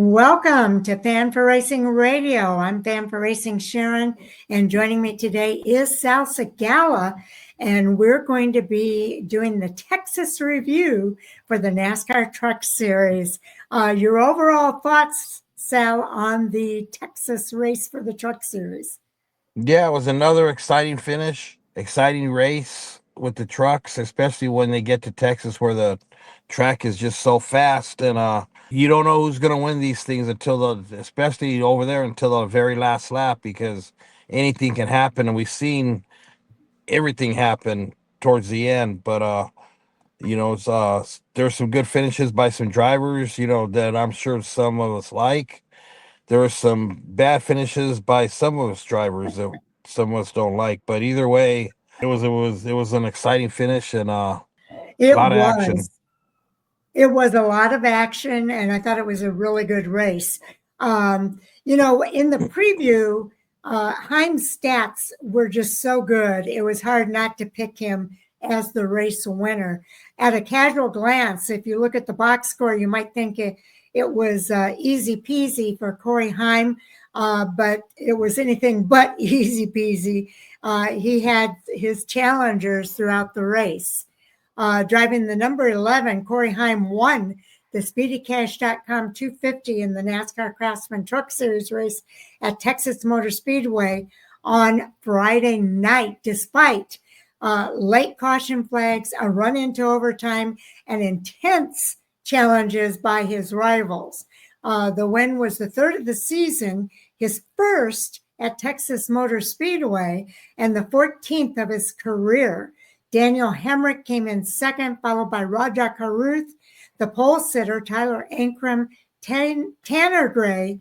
Welcome to Fan for Racing Radio. I'm Fan for Racing Sharon, and joining me today is Sal Segala, and we're going to be doing the Texas review for the NASCAR Truck Series. Your overall thoughts, Sal, on the Texas race for the Truck Series? Yeah, it was another exciting finish, exciting race with the trucks, especially when they get to Texas where the track is just so fast and you don't know who's going to win these things especially over there until the very last lap because anything can happen and we've seen everything happen towards the end, but there's some good finishes by some drivers, that I'm sure some of us like. There were some bad finishes by some of us drivers that some of us don't like, but either way, it was an exciting finish and a It lot of action. was. It was a lot of action, and I thought it was a really good race. In the preview, Heim's stats were just so good. It was hard not to pick him as the race winner. At a casual glance, if you look at the box score, you might think it was easy peasy for Corey Heim, but it was anything but easy peasy. He had his challengers throughout the race. Driving the number 11, Corey Heim won the SpeedyCash.com 250 in the NASCAR Craftsman Truck Series race at Texas Motor Speedway on Friday night, despite late caution flags, a run into overtime, and intense challenges by his rivals. The win was the third of the season, his first at Texas Motor Speedway, and the 14th of his career. Daniel Hemrick came in second, followed by Raja Caruth, the pole sitter, Tyler Ankrum, Tanner Gray,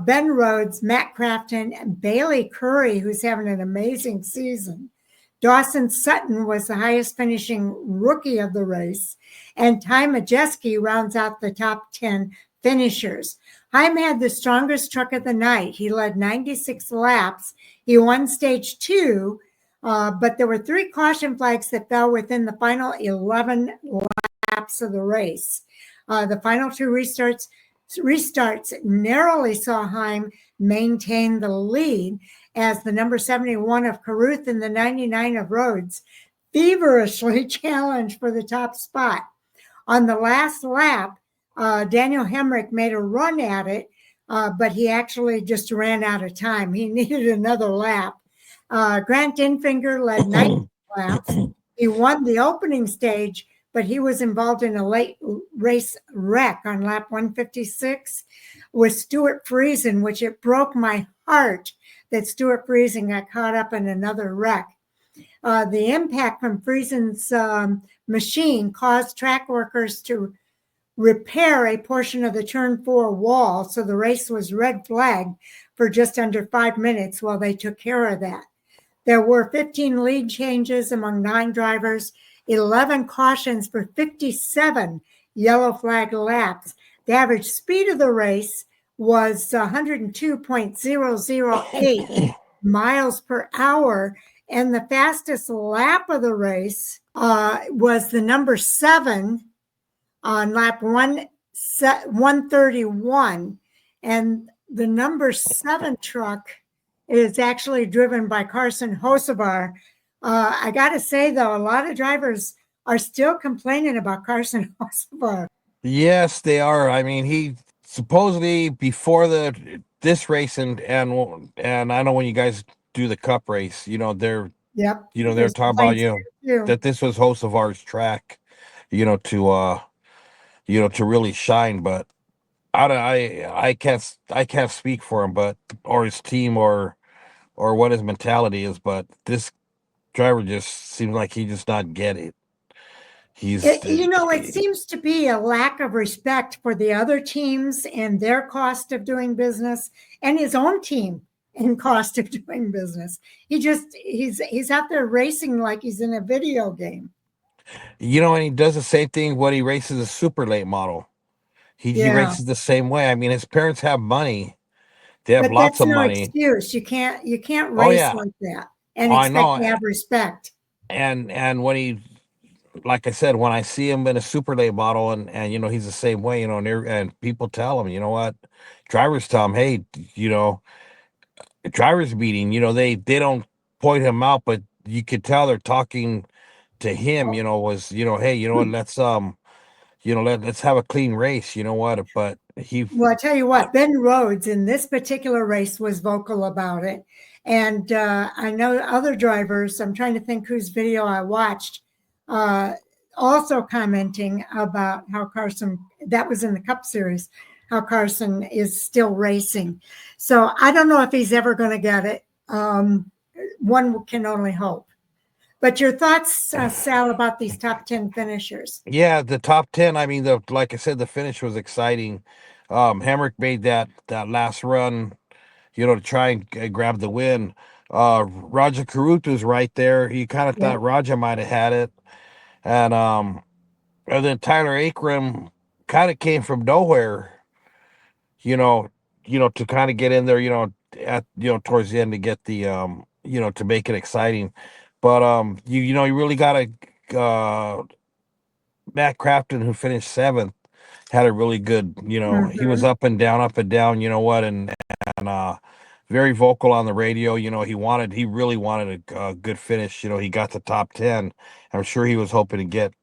Ben Rhodes, Matt Crafton, and Bailey Curry, who's having an amazing season. Dawson Sutton was the highest finishing rookie of the race, and Ty Majeski rounds out the top 10 finishers. Heim had the strongest truck of the night. He led 96 laps. He won stage 2, but there were 3 caution flags that fell within the final 11 laps of the race. The final 2 restarts narrowly saw Heim maintain the lead as the number 71 of Caruth and the 99 of Rhodes feverishly challenged for the top spot. On the last lap, Daniel Hemrick made a run at it, but he actually just ran out of time. He needed another lap. Grant Infinger led 90 laps. He won the opening stage, but he was involved in a late race wreck on lap 156 with Stuart Friesen, which it broke my heart that Stuart Friesen got caught up in another wreck. The impact from Friesen's machine caused track workers to repair a portion of the turn 4 wall, so the race was red flagged for just under 5 minutes while they took care of that. There were 15 lead changes among 9 drivers, 11 cautions for 57 yellow flag laps. The average speed of the race was 102.008 miles per hour, and the fastest lap of the race was the number 7 on lap 131, and the number 7 truck is actually driven by Carson Hocevar. I got to say, though, a lot of drivers are still complaining about Carson Hocevar. Yes, they are. I mean, he supposedly before this race and I know when you guys do the Cup race, they're they're talking about that this was Hocevar's track, to really shine, but I can't speak for him, or his team or what his mentality is, but this driver just seems like he just not get it. It seems to be a lack of respect for the other teams and their cost of doing business and his own team and cost of doing business. He's out there racing like he's in a video game. And he does the same thing when he races a super late model. He races the same way. I mean, his parents have money. They have lots of money. Excuse. You can't race like that and expect to have respect. And when like I said, when I see him in a super late model, and you know he's the same way, you know, and people tell him, you know what, drivers tell him, hey, you know, drivers meeting, you know, they don't point him out, but you could tell they're talking to him, you know, was, you know, hey, you know what, let's you know, let's have a clean race, you know what, but he Well, I tell you what, Ben Rhodes in this particular race was vocal about it. And I know other drivers, I'm trying to think whose video I watched, uh, also commenting about how Carson, that was in the Cup Series, how Carson is still racing. So I don't know if he's ever going to get it. One can only hope. But your thoughts, Sal, about these top 10 finishers? yeah, the top 10, I mean, the like I said, the finish was exciting. Hamrick made that last run, you know, to try and grab the win. Raja Karutu's right there. You kind of Yeah. thought Raja might have had it. And then Tyler Akram kind of came from nowhere, you know, to kind of get in there, you know, at towards the end to get the you know, to make it exciting. But you know, you really gotta Matt Crafton, who finished seventh, had a really good, you know, he was Mhm. up and down, you know what, and very vocal on the radio. You know, he really wanted a good finish. You know, he got the top 10. I'm sure he was hoping to get,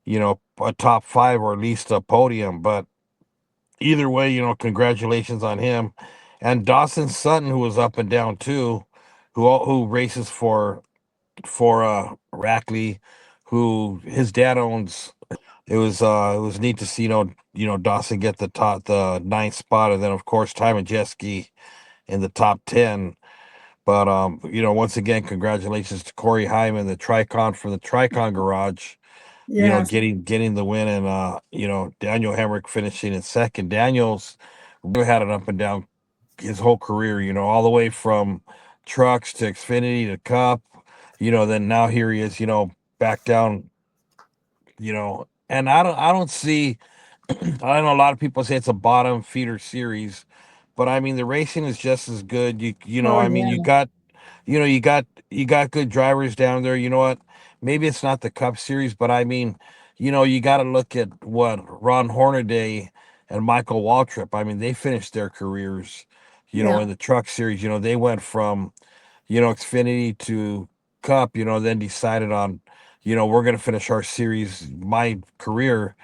you know, a top 5 or at least a podium. But either way, you know, congratulations on him. And Dawson Sutton, who was up and down too, who races for Rackley, who his dad owns. It was neat to see, you know, Dawson get the ninth spot, and then of course Ty Majeski in the top 10. But you know, once again, congratulations to Corey Hyman, the Tricon from the Tricon Garage, you know, Yes. getting the win, and you know, Daniel Hemrick finishing in second. Daniel's really had an up and down his whole career, you know, all the way from trucks to Xfinity to Cup, you know, then now here he is, you know, back down, you know, and I don't see I know a lot of people say it's a bottom feeder series, but I mean the racing is just as good. You know, Oh, I mean yeah. you know, you got good drivers down there. You know what? Maybe it's not the Cup Series, but I mean, you know, you got to look at what Ron Hornaday and Michael Waltrip. I mean, they finished their careers, you know, Yeah. in the Truck Series. You know, they went from, you know, Xfinity to Cup. You know, then decided on, you know, we're going to finish our series, my career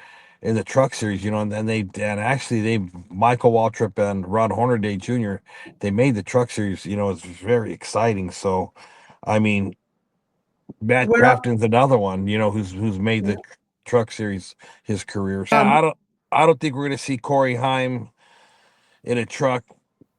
in the Truck Series. You know, and actually they Michael Waltrip and Ron Hornaday Jr. They made the Truck Series. You know, it's very exciting. So, I mean, Matt Well, Crafton's another one. You know, who's made the Truck Series his career. So um, I don't think we're going to see Corey Heim in a truck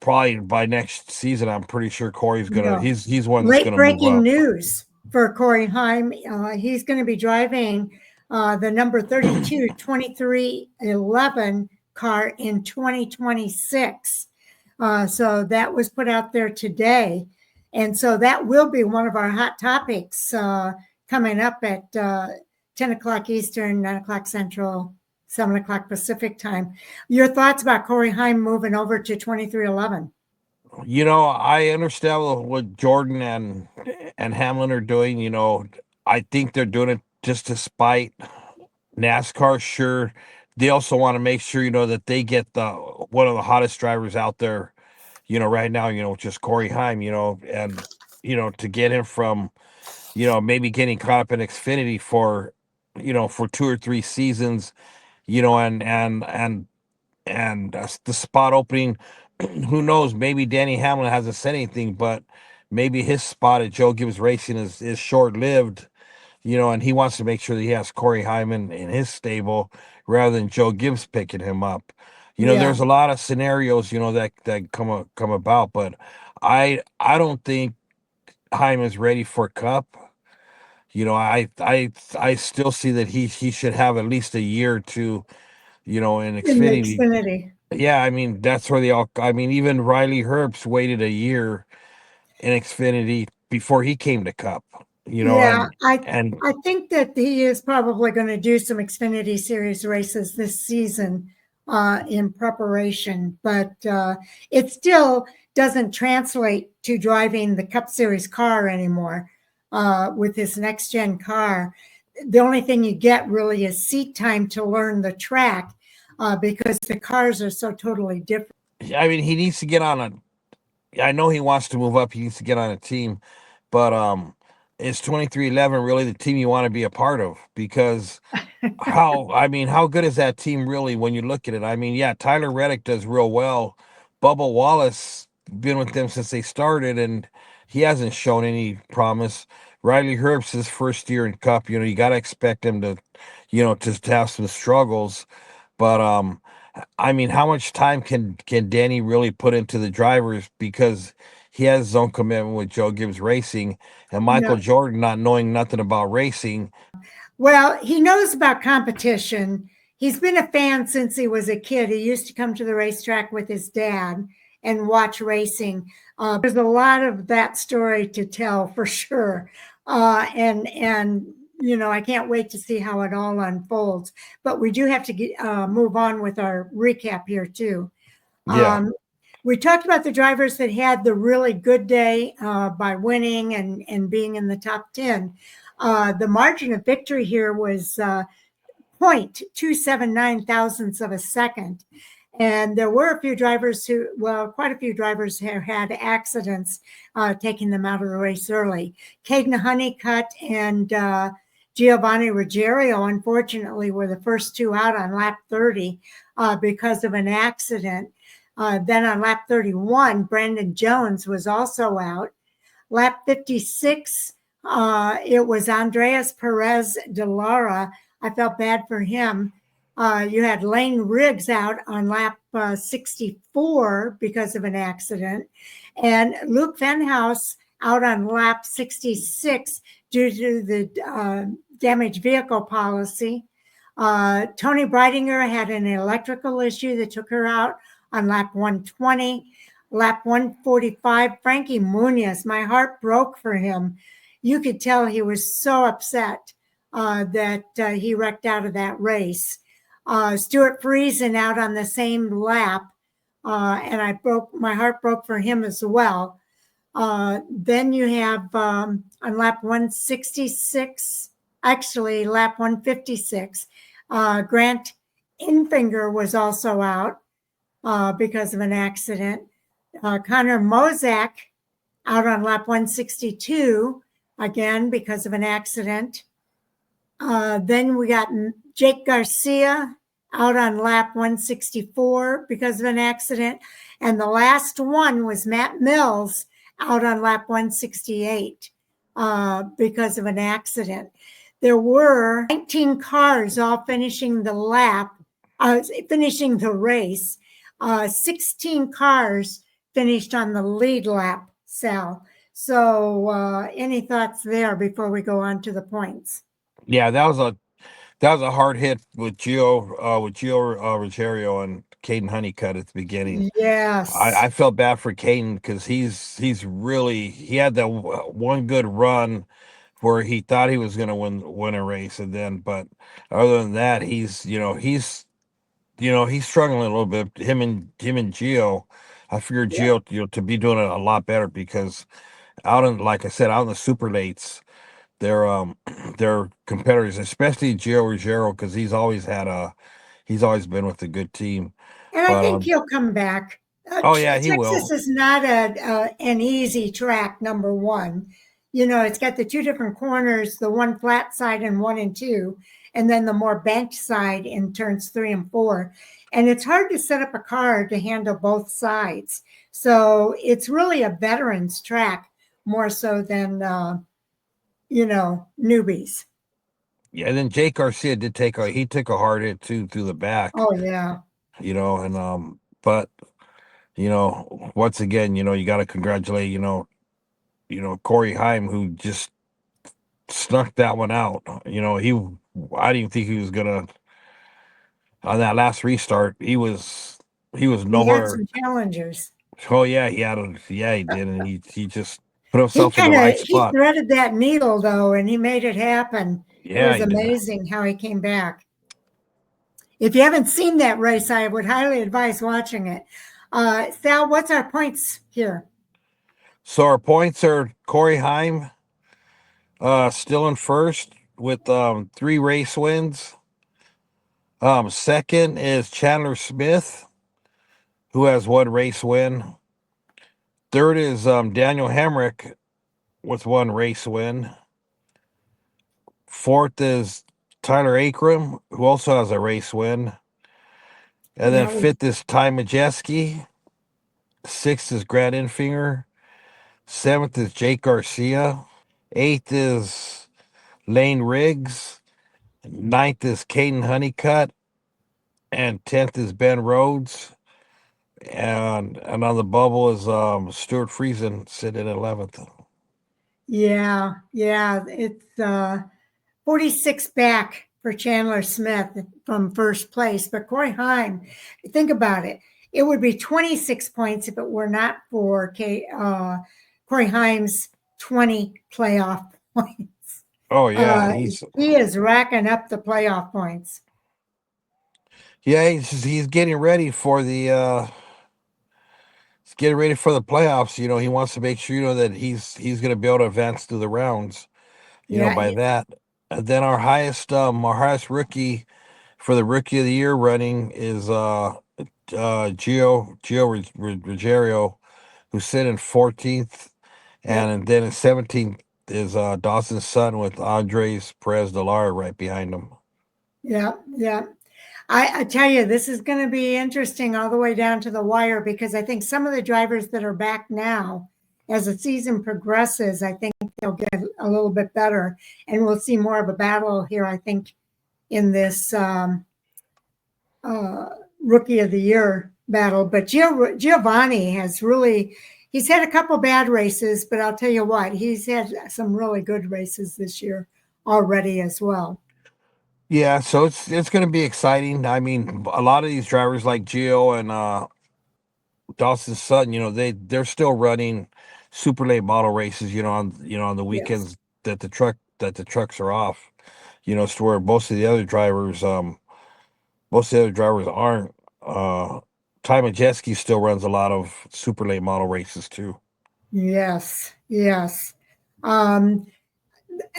probably by next season. I'm pretty sure Corey's gonna no. he's one that's Late gonna move breaking up. news for Corey Heim. He's going to be driving the number 32 2311 car in 2026. So that was put out there today. And so that will be one of our hot topics coming up at 10 o'clock Eastern, 9 o'clock Central, 7 o'clock Pacific time. Your thoughts about Corey Heim moving over to 2311? You know, I understand what Jordan and Hamlin are doing. You know, I think they're doing it just to spite NASCAR. Sure, they also want to make sure, you know, that they get the one of the hottest drivers out there, you know, right now. You know, which is Corey Heim. You know, and you know, to get him from, you know, maybe getting caught up in Xfinity for, you know, for 2 or 3 seasons, you know, and the spot opening. Who knows? Maybe Danny Hamlin hasn't said anything, but maybe his spot at Joe Gibbs Racing is short lived. You know, and he wants to make sure that he has Corey Hyman in his stable rather than Joe Gibbs picking him up. You know, Yeah. there's a lot of scenarios, you know, that come about, but I don't think Hyman's ready for Cup. You know, I still see that he should have at least a year or two, you know, in In the Xfinity. Xfinity. Yeah, I mean, that's where they all, I mean, even Riley Herbst waited a year in Xfinity before he came to Cup, you know, Yeah, and I think that he is probably going to do some Xfinity Series races this season in preparation, but it still doesn't translate to driving the Cup Series car anymore with his next gen car. the only thing you get really is seat time to learn the track because the cars are so totally different. I mean, he needs to get on a. I know he wants to move up. He needs to get on a team, but is 2311 really the team you want to be a part of? Because how good is that team really when you look at it? I mean, yeah, Tyler Reddick does real well. Bubba Wallace been with them since they started, and he hasn't shown any promise. Riley Herbst his first year in Cup. You got to expect him to, to have some struggles. But I mean, how much time can Danny really put into the drivers because he has his own commitment with Joe Gibbs Racing and Michael No, Jordan not knowing nothing about racing. well, he knows about competition. He's been a fan since he was a kid. He used to come to the racetrack with his dad and watch racing. There's a lot of that story to tell for sure, and I can't wait to see how it all unfolds. But we do have to move on with our recap here too. Yeah. We talked about the drivers that had the really good day by winning and being in the top 10. The margin of victory here was 0.279 thousandths of a second. And there were a few drivers quite a few drivers have had accidents taking them out of the race early. Caden Honeycutt and Giovanni Ruggiero, unfortunately, were the first two out on lap 30 because of an accident. Then on lap 31, Brandon Jones was also out. Lap 56, it was Andreas Perez de Lara. I felt bad for him. You had Lane Riggs out on lap 64 because of an accident, and Luke Fenhaus out on lap 66 due to the damaged vehicle policy. Tony Breidinger had an electrical issue that took her out on lap 120. Lap 145, Frankie Muniz, my heart broke for him. You could tell he was so upset that he wrecked out of that race. Stuart Friesen out on the same lap, and my heart broke for him as well. Then you have on lap 166, actually lap 156, Grant Infinger was also out because of an accident. Connor Mozak out on lap 162, again because of an accident. Then we got Jake Garcia out on lap 164 because of an accident. And the last one was Matt Mills out on lap 168 because of an accident. There were 19 cars all finishing the race. 16 cars finished on the lead lap, Sal. So any thoughts there before we go on to the points? Yeah, that was a hard hit with Gio Ruggiero and Caden Honeycutt at the beginning. Yes. I felt bad for Caden because he had that one good run where he thought he was going to win a race, and then but other than that, he's struggling a little bit. Him and Gio, I figured Yeah. Gio to be doing it a lot better because like I said, out in the super lates, they're they're competitors, especially Gio Ruggiero because he's always been with a good team. And I But think he'll come back. oh yeah, he Texas will. is not an easy track, number one. It's got the two different corners, the one flat side in 1 and 2, and then the more banked side in turns 3 and 4. And it's hard to set up a car to handle both sides. So it's really a veteran's track more so than, newbies. Yeah, and then Jake Garcia took a hard hit too through the back, Oh, yeah. and but once again, you got to congratulate, Corey Heim who just snuck that one out. I didn't think he was gonna on that last restart. He was He had nowhere. some challengers. Oh yeah, he did, and he just put He himself in the kind of right he spot. threaded that needle though, and he made it happen. It Yeah, was he did. amazing how he came back. If you haven't seen that race, I would highly advise watching it. Sal, what's our points here? So our points are Corey Heim, still in first with 3 race wins. Second is Chandler Smith, who has 1 race win. Third is Daniel Hemrick with 1 race win. Fourth is Tyler Akram, who also has a race win. And then That was, fifth is Ty Majeski. Sixth is Grant Infinger. Seventh is Jake Garcia. Eighth is Lane Riggs. Ninth is Caden Honeycutt. And 10th is Ben Rhodes. And on the bubble is Stuart Friesen sitting at 11th. yeah, it's 46 back for Chandler Smith from first place. But Corey Heim, think about it. It would be 26 points if it were not for Corey Heim's 20 playoff points. Oh yeah, he's He is racking up the playoff points. yeah he's getting ready for the playoffs. You know, he wants to make sure that he's going to be able to advance through the rounds. Yeah, By that. And then our highest rookie for the rookie of the year running is Ruggiero, who's sitting in 14th, and then in 17th is Dawson Sutton with Andres Perez de Lara right behind him. Yeah. I tell you, this is going to be interesting all the way down to the wire, because I think some of the drivers that are back now, as the season progresses, I think they'll get a little bit better, and we'll see more of a battle here, I think, in this rookie of the year battle. But Giovanni has really, he's had a couple bad races, but I'll tell you what, he's had some really good races this year already as well. Yeah, so it's going to be exciting. I mean, a lot of these drivers like Gio and Dawson Sutton, they're still running super late model races, on the weekends. Yes. that the trucks are off. To where most of the other drivers aren't. Ty Majeski still runs a lot of super late model races too. Yes.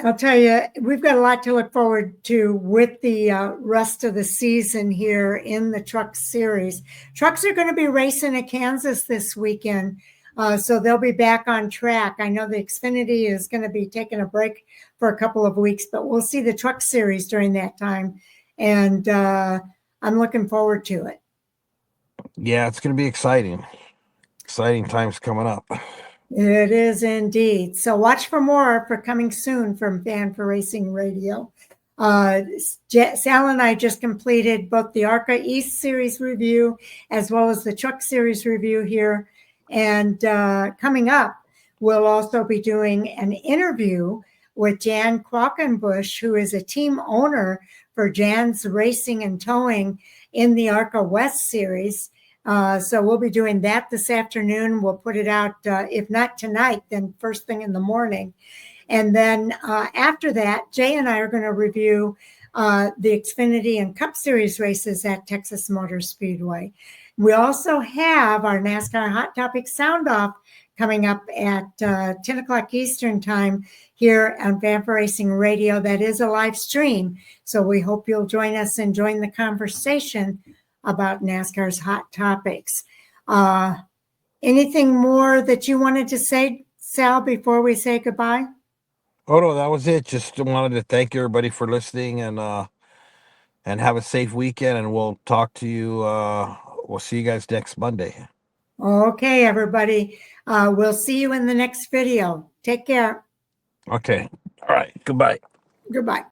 I'll tell you, we've got a lot to look forward to with the rest of the season here in the Truck Series. Trucks are going to be racing at Kansas this weekend, so they'll be back on track. I know the Xfinity is going to be taking a break for a couple of weeks, but we'll see the Truck Series during that time, and I'm looking forward to it. Yeah, it's going to be exciting. Exciting times coming up. It is indeed. So watch for more for coming soon from Fan for Racing Radio. Sal and I just completed both the ARCA East Series review as well as the Truck Series review here. And coming up, we'll also be doing an interview with Jan Qualkenbush, who is a team owner for Jan's Racing and Towing in the ARCA West Series. So we'll be doing that this afternoon. We'll put it out, if not tonight, then first thing in the morning. And then after that, Jay and I are going to review the Xfinity and Cup Series races at Texas Motor Speedway. We also have our NASCAR Hot Topic Sound Off coming up at 10 o'clock Eastern time here on Fan for Racing Radio. That is a live stream. So we hope you'll join us and join the conversation about NASCAR's hot topics. Anything more that you wanted to say, Sal, before we say goodbye? Oh no, that was it. Just wanted to thank everybody for listening and have a safe weekend. And we'll talk to you. We'll see you guys next Monday. Okay, everybody. We'll see you in the next video. Take care. Okay. All right. Goodbye. Goodbye.